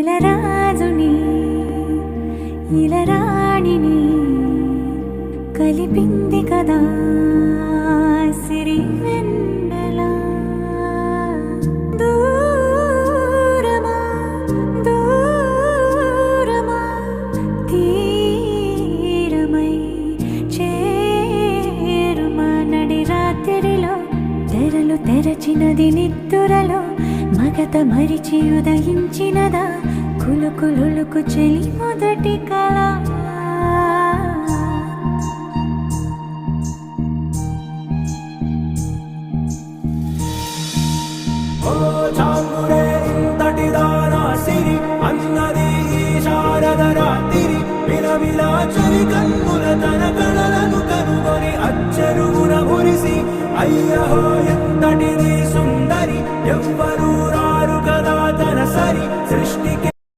నెల రాజుని ఇలరాణిని కలిపింది కదా సిరి వెన్నెల. దూరమా దూరమా తీరమై చేరుమా నడి రాత్రిలో తెరలు తెరచినది నిద్దురలో మగత మరిచి ఉదయించినదా కులుకులుకు చెలి మొదటి కళ. ఓ చాంగురే ఇంతటిదానా సిరి అన్నది ఈ శారద రాత్రి విలవిలా చలి కన్నుల తన కళలను కనుగొని అచ్చరుగున మురిసి అయ్యహో